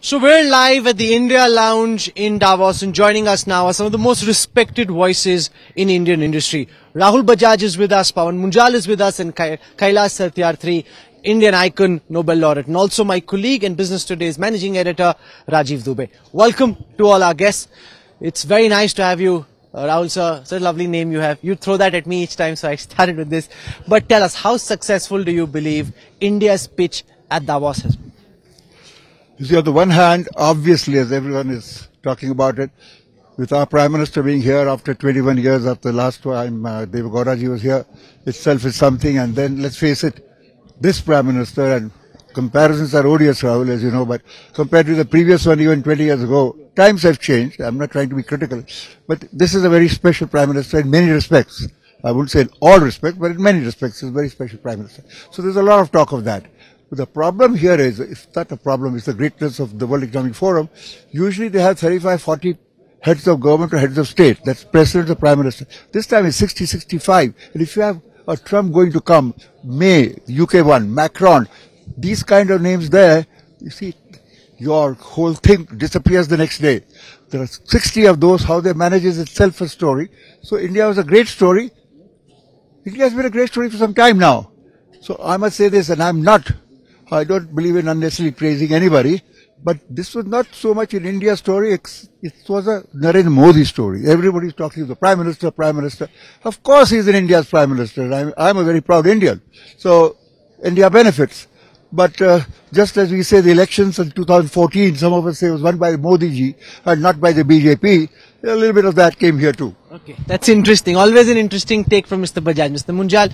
So we're live at the India Lounge in Davos, and joining us now are some of the most respected voices in Indian industry. Rahul Bajaj is with us, Pawan Munjal is with us, and Kailash Satyarthi, Indian icon, Nobel laureate, and also my colleague and Business Today's managing editor, Rajeev Dubey. Welcome to all our guests. It's very nice to have you, Rahul sir. Such a lovely name you have. You throw that at me each time, so I started with this. But tell us, how successful do you believe India's pitch at Davos has been? You see, on the one hand, obviously, as everyone is talking about it, with our Prime Minister being here after 21 years after the last time Deve Gauraji was here, itself is something. And then, let's face it, this Prime Minister, and comparisons are odious, Rahul, as you know, but compared to the previous one even 20 years ago, times have changed. I'm not trying to be critical, but this is a very special Prime Minister in many respects. I wouldn't say in all respects, but in many respects, it's a very special Prime Minister. So there's a lot of talk of that. But the problem here is, it's not a problem, it's the greatness of the World Economic Forum. Usually they have 35, 40 heads of government or heads of state. That's President or Prime Minister. This time it's 60, 65. And if you have a Trump going to come, May, UK one, Macron, these kind of names there, you see, your whole thing disappears the next day. There are 60 of those. How they manage is itself a story. So India was a great story. India has been a great story for some time now. So I must say this, and I don't believe in unnecessarily praising anybody, but this was not so much an India story, it was a Narendra Modi story. Everybody's talking to the Prime Minister, Prime Minister. Of course he's in India's Prime Minister. I'm a very proud Indian. So India benefits. But just as we say the elections in 2014, some of us say it was won by Modi ji and not by the BJP, a little bit of that came here too. Okay, that's interesting. Always an interesting take from Mr. Bajaj. Mr. Munjal,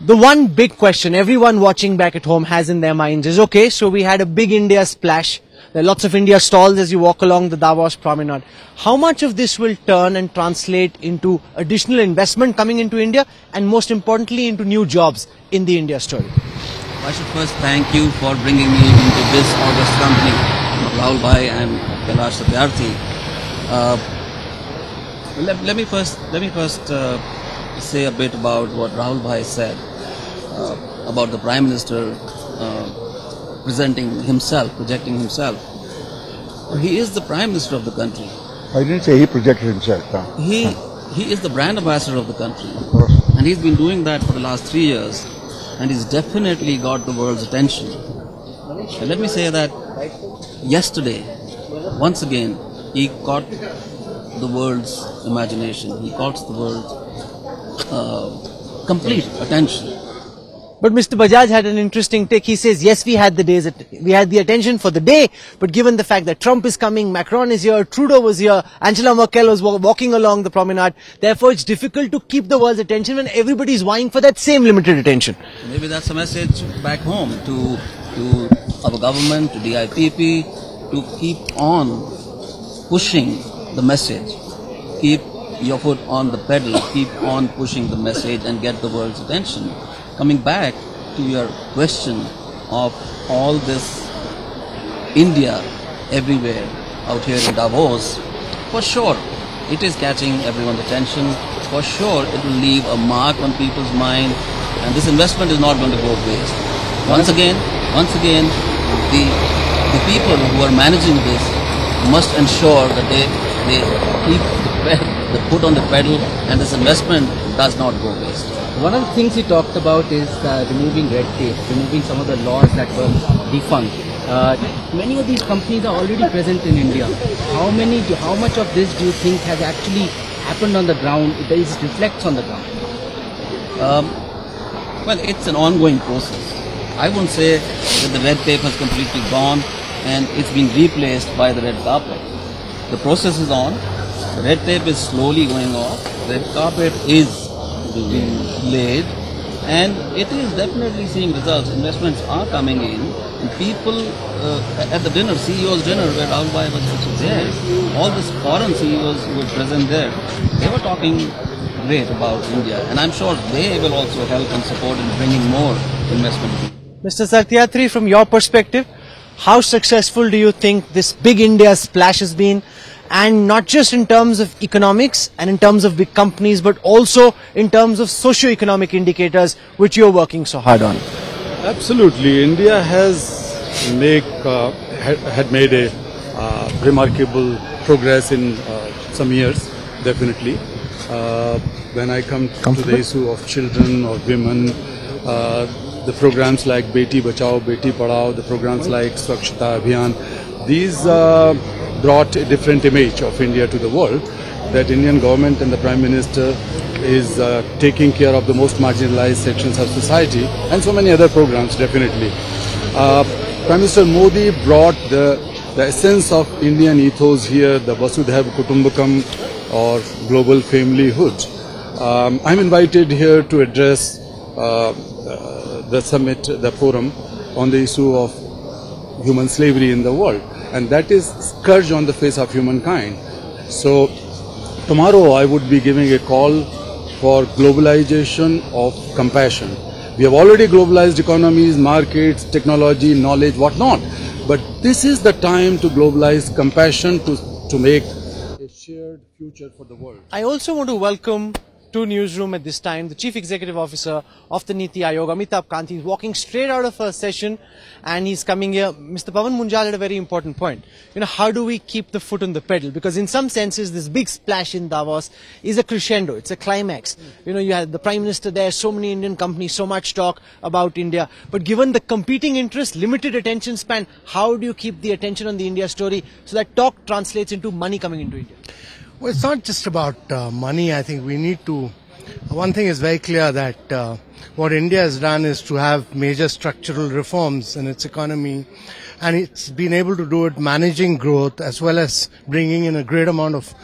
the one big question everyone watching back at home has in their minds is, okay, so we had a big India splash. There are lots of India stalls as you walk along the Davos promenade. How much of this will turn and translate into additional investment coming into India, and most importantly into new jobs in the India story? I should first thank you for bringing me into this august company, Rahul Bhai and Kailash Satyarthi. Let me first say a bit about what Rahul Bhai said about the Prime Minister projecting himself. He is the Prime Minister of the country. I didn't say he projected himself. No. He is the brand ambassador of the country. Of course. And he's been doing that for the last 3 years. And he's definitely got the world's attention. And let me say that yesterday, once again, he caught the world's imagination. He caught the world's complete attention. But Mr. Bajaj had an interesting take. He says, yes, we had the attention for the day, but given the fact that Trump is coming, Macron is here, Trudeau was here, Angela Merkel was walking along the promenade, therefore it's difficult to keep the world's attention when everybody is vying for that same limited attention. Maybe that's a message back home to our government, to the IPP, to keep on pushing the message. Keep your foot on the pedal, keep on pushing the message and get the world's attention. Coming back to your question of all this India everywhere out here in Davos, for sure it is catching everyone's attention. For sure it will leave a mark on people's mind, and this investment is not going to go waste. Once again, the people who are managing this must ensure that they keep the foot on the pedal and this investment does not go waste. One of the things he talked about is removing red tape, removing some of the laws that were defunct. Many of these companies are already present in India. How much of this do you think has actually happened on the ground? It reflects on the ground. Well, it's an ongoing process. I won't say that the red tape has completely gone and it's been replaced by the red carpet. The process is on. The red tape is slowly going off. The red carpet is being laid, and it is definitely seeing results. Investments are coming in, and people at the dinner, CEO's dinner, where Rahul Bhai was also there, all these foreign CEOs who were present there, they were talking great about India, and I'm sure they will also help and support in bringing more investment. Mr. Satyarthi, from your perspective, how successful do you think this big India splash has been? And not just in terms of economics and in terms of big companies, but also in terms of socio-economic indicators, which you're working so hard on. Absolutely. India has had made a remarkable progress in some years, definitely. When I come to the issue of children or women, the programs like Beti Bachao, Beti Padhao, the programs like Swachhata Abhiyan, these brought a different image of India to the world, that Indian government and the Prime Minister is taking care of the most marginalized sections of society, and so many other programs, definitely. Prime Minister Modi brought the essence of Indian ethos here, the Vasudhaiva Kutumbakam or global familyhood. I'm invited here to address the summit, the forum on the issue of human slavery in the world, and that is scourge on the face of humankind. So tomorrow I would be giving a call for globalization of compassion. We have already globalized economies, markets, technology, knowledge, whatnot. But this is the time to globalize compassion to make a shared future for the world. I also want to welcome to newsroom at this time the Chief Executive Officer of the Niti Aayog, Amitabh Kant. He's walking straight out of a session and he's coming here. Mr. Pawan Munjal had a very important point. How do we keep the foot on the pedal? Because in some senses, this big splash in Davos is a crescendo. It's a climax. You had the Prime Minister there, so many Indian companies, so much talk about India. But given the competing interests, limited attention span, how do you keep the attention on the India story so that talk translates into money coming into India? Well, it's not just about money. I think we need to, one thing is very clear, that what India has done is to have major structural reforms in its economy, and it's been able to do it managing growth as well as bringing in a great amount of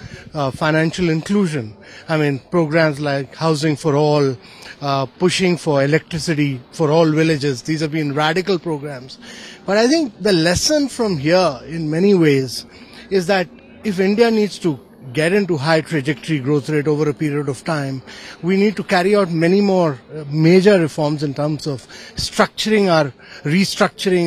financial inclusion. I mean, programs like Housing for All, pushing for electricity for all villages, these have been radical programs. But I think the lesson from here in many ways is that if India needs to get into high trajectory growth rate over a period of time, we need to carry out many more major reforms in terms of restructuring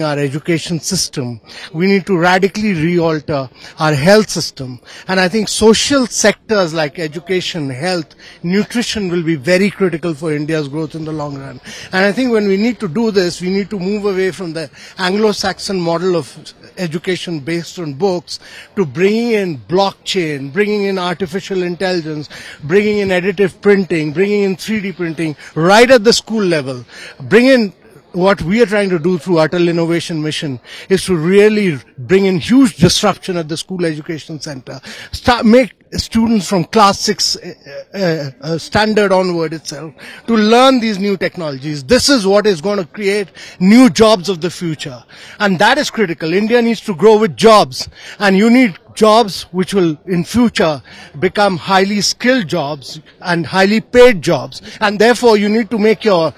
our education system. We need to radically re-alter our health system. And I think social sectors like education, health, nutrition will be very critical for India's growth in the long run. And I think when we need to do this, we need to move away from the Anglo-Saxon model of education based on books to bringing in blockchain, bringing in artificial intelligence, bringing in additive printing, bringing in 3D printing right at the school level. Bring in what we are trying to do through Atal Innovation Mission is to really bring in huge disruption at the school education center. Make students from class 6 standard onward itself to learn these new technologies. This is what is going to create new jobs of the future. And that is critical. India needs to grow with jobs. And you need jobs which will in future become highly skilled jobs and highly paid jobs. And therefore you need to make your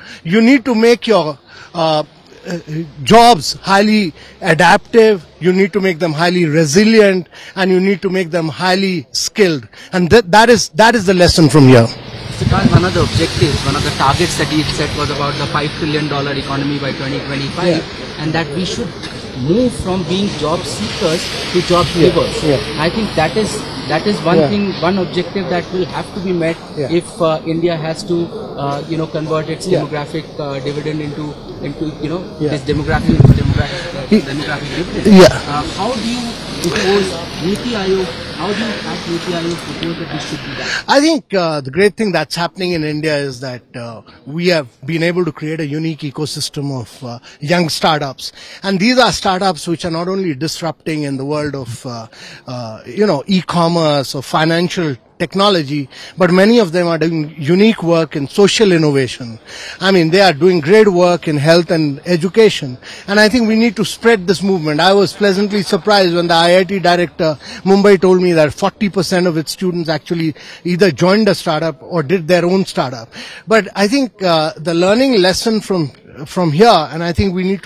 jobs highly adaptive, you need to make them highly resilient, and you need to make them highly skilled. And that is the lesson from here. So Kant, one of the objectives, one of the targets that he set was about the $5 trillion economy by 2025, and that we should move from being job seekers to job givers. I think that is one thing, one objective that will have to be met if India has to convert its demographic dividend into this demographic dividend. How do you propose Niti Aayog? How do you ask Niti Aayog propose that this should be done? I think the great thing that's happening in India is that we have been able to create a unique ecosystem of young startups, and these are startups which are not only disrupting in the world of e-commerce or financial technology, but many of them are doing unique work in social innovation. I mean, they are doing great work in health and education. And I think we need to spread this movement. I was pleasantly surprised when the IIT director, Mumbai, told me that 40% of its students actually either joined a startup or did their own startup. But I think the learning lesson from here, and I think we need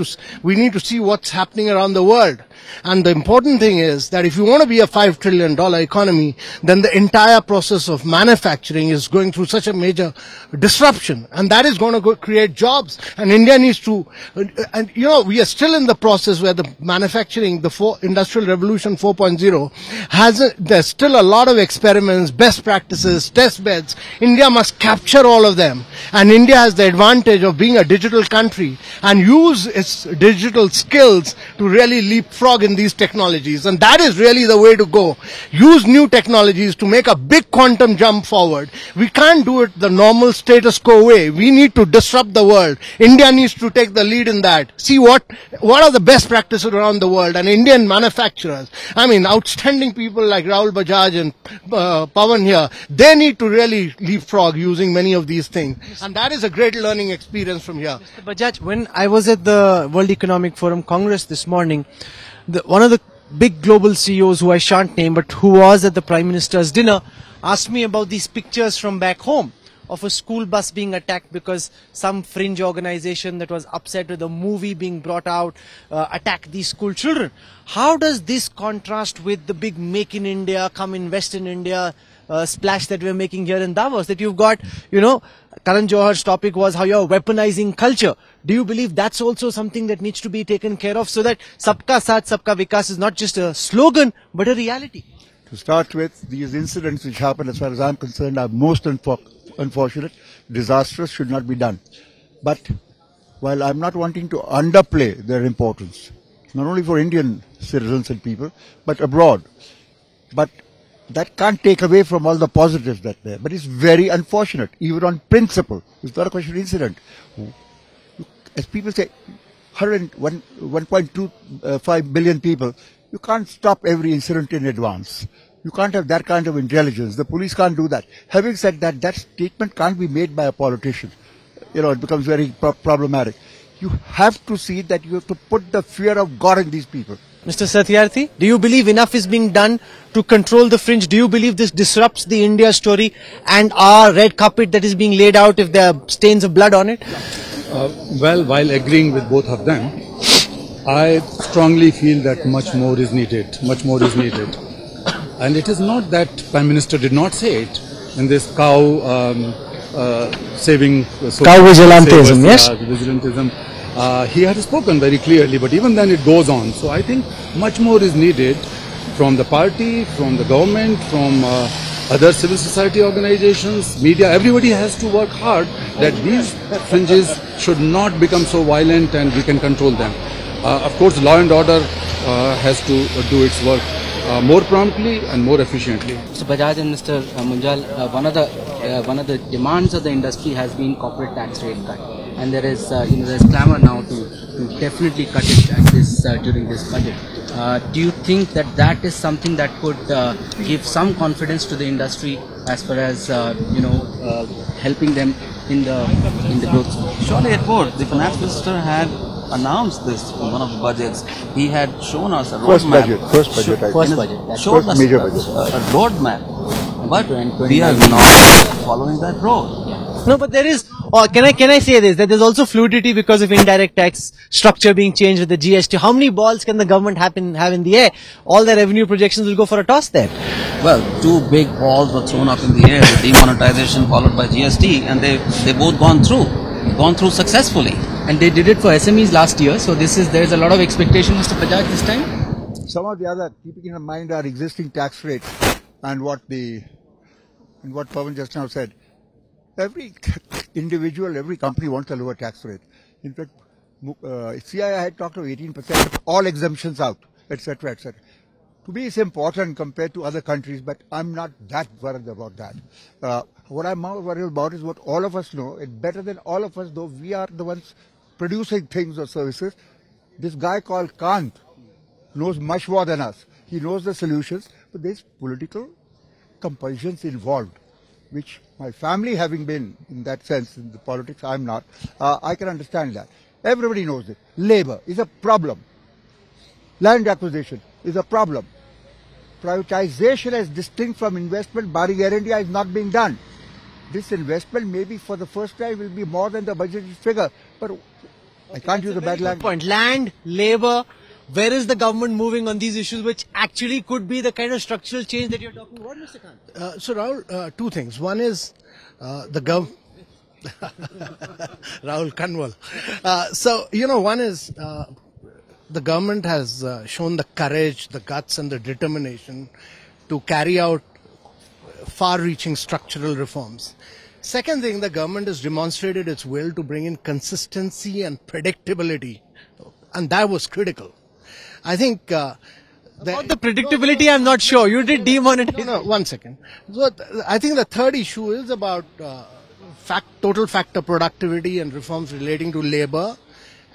to see what's happening around the world. And the important thing is that if you want to be a $5 trillion economy, then the entire process of manufacturing is going through such a major disruption, and that is going to create jobs. And India needs to, we are still in the process where the manufacturing, the Industrial Revolution 4.0 there's still a lot of experiments, best practices, test beds. India must capture all of them. And India has the advantage of being a digital country and use its digital skills to really leapfrog leapfrog in these technologies, and that is really the way to go. Use new technologies to make a big quantum jump forward. We can't do it the normal status quo way. We need to disrupt the world. India needs to take the lead in that. See what are the best practices around the world, and Indian manufacturers, I mean, outstanding people like Rahul Bajaj and Pawan here, they need to really leapfrog using many of these things. And that is a great learning experience from here. Mr. Bajaj, when I was at the World Economic Forum Congress this morning, one of the big global CEOs, who I shan't name, but who was at the Prime Minister's dinner, asked me about these pictures from back home of a school bus being attacked because some fringe organization that was upset with a movie being brought out attacked these school children. How does this contrast with the big Make in India, come invest in India splash that we're making here in Davos? That you've got, Karan Johar's topic was how you're weaponizing culture. Do you believe that's also something that needs to be taken care of so that Sabka Saath, Sabka Vikas is not just a slogan but a reality? To start with, these incidents which happen, as far as I'm concerned, are most unfortunate, disastrous, should not be done. But while I'm not wanting to underplay their importance, not only for Indian citizens and people, but abroad, but that can't take away from all the positives that there. But it's very unfortunate, even on principle. It's not a question of incident. As people say, 1.25 billion people, you can't stop every incident in advance. You can't have that kind of intelligence. The police can't do that. Having said that, that statement can't be made by a politician. It becomes very problematic. You have to see that you have to put the fear of God in these people. Mr. Satyarthi, do you believe enough is being done to control the fringe? Do you believe this disrupts the India story and our red carpet that is being laid out if there are stains of blood on it? Well, while agreeing with both of them, I strongly feel that much more is needed. And it is not that Prime Minister did not say it in this cow saving... Cow vigilantism, yes? Vigilantism. He had spoken very clearly, but even then it goes on. So I think much more is needed from the party, from the government, from other civil society organizations, media. Everybody has to work hard that these fringes should not become so violent and we can control them. Of course, law and order has to do its work more promptly and more efficiently. Mr. Bajaj and Mr. Munjal, one of the demands of the industry has been corporate tax rate cut, and there is there's clamor now to definitely cut it at this during this budget. Do you think that is something that could give some confidence to the industry as far as helping them in the growth? Surely it would. The finance minister had announced this in one of the budgets. He had shown us a roadmap. First major budget. A roadmap. But we are not following that road. No, but there is, or can I say this, that there's also fluidity because of indirect tax structure being changed with the GST. How many balls can the government have in the air? All the revenue projections will go for a toss there. Well, two big balls were thrown up in the air, the demonetization followed by GST, and they both gone through successfully. And they did it for SMEs last year, so there's a lot of expectation, Mr. Bajaj, this time? Some of the other, keeping in mind our existing tax rates and what Pawan just now said, every individual, every company wants a lower tax rate. In fact, CII had talked of 18%, all exemptions out, etc., etc. To me, it's important compared to other countries, but I'm not that worried about that. What I'm more worried about is what all of us know, and better than all of us, though we are the ones producing things or services. This guy called Kant knows much more than us. He knows the solutions, but there's political compulsions involved, which my family having been in that sense in the politics, I'm not. I can understand that. Everybody knows it. Labor is a problem. Land acquisition is a problem. Privatization as distinct from investment, barring Air India, is not being done. This investment maybe for the first time will be more than the budgeted figure, but I can't use a bad language. Land, labor, where is the government moving on these issues which actually could be the kind of structural change that you're talking about, Mr. Kant? So Rahul, two things. One is Rahul Kanwal. One is the government has shown the courage, the guts and the determination to carry out far-reaching structural reforms. Second thing, the government has demonstrated its will to bring in consistency and predictability, and that was critical. I think About the predictability, I'm not sure. You did demonetize. No, 1 second. So I think the third issue is about total factor productivity and reforms relating to labor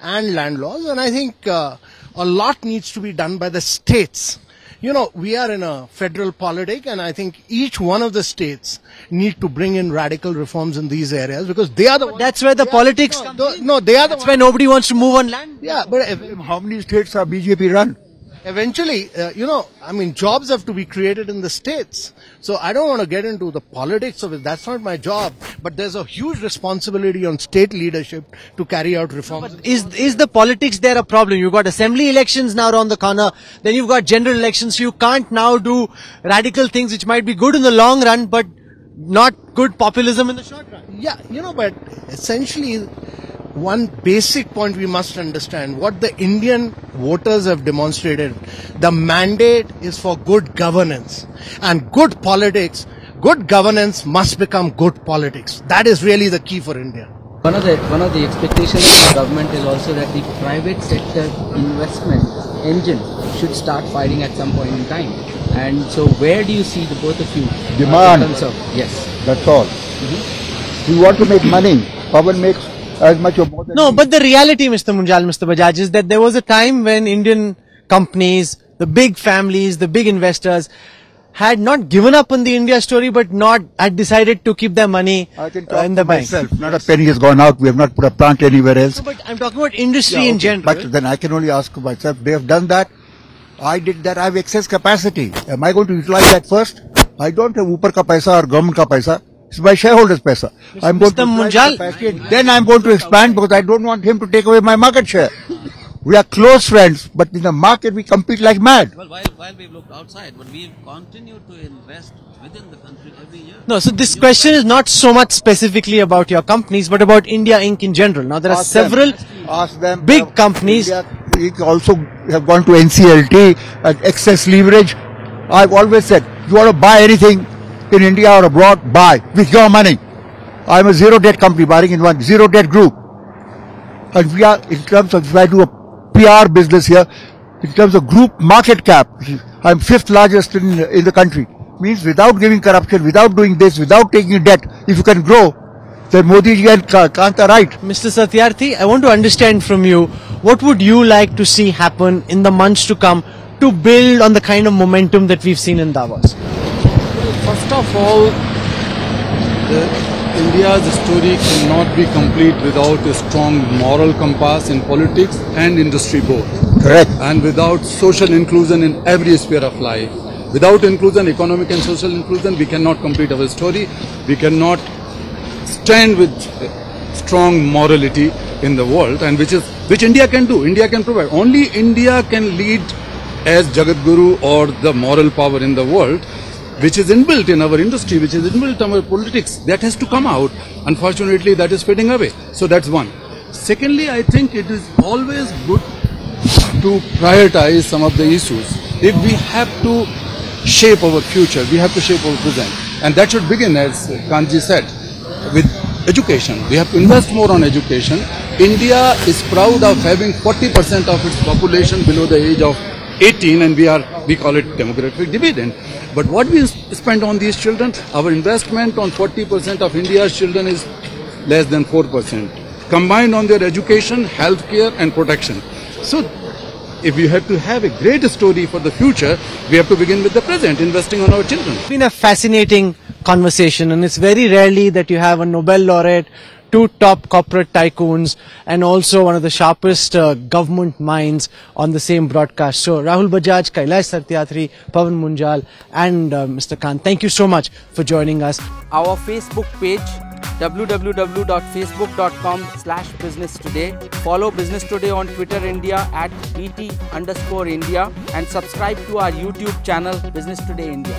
and land laws. And I think a lot needs to be done by the states. You know, we are in a federal politic, and I think each one of the states need to bring in radical reforms in these areas, because they are the ones. That's where the politics comes in. No, they are the That's why nobody wants to move on land. Yeah, but How many states are BJP run? eventually, I mean, jobs have to be created in the states. So I don't want to get into the politics of it. That's not my job. But there's a huge responsibility on state leadership to carry out reforms. Is the politics there a problem? You've got assembly elections now around the corner. Then you've got general elections. So you can't now do radical things which might be good in the long run, but not good populism in the short run. Yeah, but essentially, one basic point we must understand, what the Indian voters have demonstrated, the mandate is for good governance. And good politics, good governance must become good politics. That is really the key for India. One of the expectations of the government is also that the private sector investment engine should start firing at some point in time. And so where do you see the both of you? Demand. In terms of, yes. That's all. You want to make money. Pawan makes as much or more than No, but the reality, Mr. Munjal, Mr. Bajaj, is that there was a time when Indian companies, the big families, the big investors had not given up on the India story, but had decided to keep their money I can talk in the for bank. myself. Not a penny has gone out. We have not put a plant anywhere else. No, but I'm talking about industry in general. But then I can only ask myself, they have done that. I did that. I have excess capacity. Am I going to utilize that first? I don't have upar ka paisa or government ka paisa. It's my shareholders' paisa. I'm going to utilize Munjal. capacity, and then I'm going to expand, because I don't want him to take away my market share. We are close friends, but in the market we compete like mad. Well, while we've looked outside, but we've continued to invest within the country every year. No, so this question is not so much specifically about your companies, but about India Inc. in general. Now, there are several big companies. We also have gone to NCLT and excess leverage. I've always said, you want to buy anything in India or abroad, buy with your money. I'm a zero debt company, barring in one zero debt group. And we are, in terms of, if I do a PR business here, in terms of group market cap, I'm fifth largest in the country. Means without giving corruption, without doing this, without taking debt, if you can grow, then Modi ji and Kant are right. Mr. Satyarthi, I want to understand from you, what would you like to see happen in the months to come to build on the kind of momentum that we've seen in Davos? First of all, India's story cannot be complete without a strong moral compass in politics and industry both. Correct. And without social inclusion in every sphere of life. Without inclusion, economic and social inclusion, we cannot complete our story. We cannot stand with strong morality in the world, and which India can do. India can provide. Only India can lead as Jagat Guru or the moral power in the world, which is inbuilt in our industry, which is inbuilt in our politics. That has to come out. Unfortunately, that is fading away. So that's one. Secondly, I think it is always good to prioritize some of the issues. If we have to shape our future, we have to shape our present. And that should begin, as Kant said, with education. We have to invest more on education. India is proud of having 40% of its population below the age of 18, and we call it demographic dividend. But what we spend on these children, our investment on 40% of India's children is less than 4%, combined on their education, healthcare and protection. So if we have to have a great story for the future, we have to begin with the present, investing on our children. It's been a fascinating conversation, and it's very rarely that you have a Nobel laureate, two top corporate tycoons, and also one of the sharpest government minds on the same broadcast. So Rahul Bajaj, Kailash Satyarthi, Pawan Munjal and Mr. Kant, thank you so much for joining us. Our Facebook page, www.facebook.com/businesstoday. Follow Business Today on Twitter India @BT_India and subscribe to our YouTube channel Business Today India.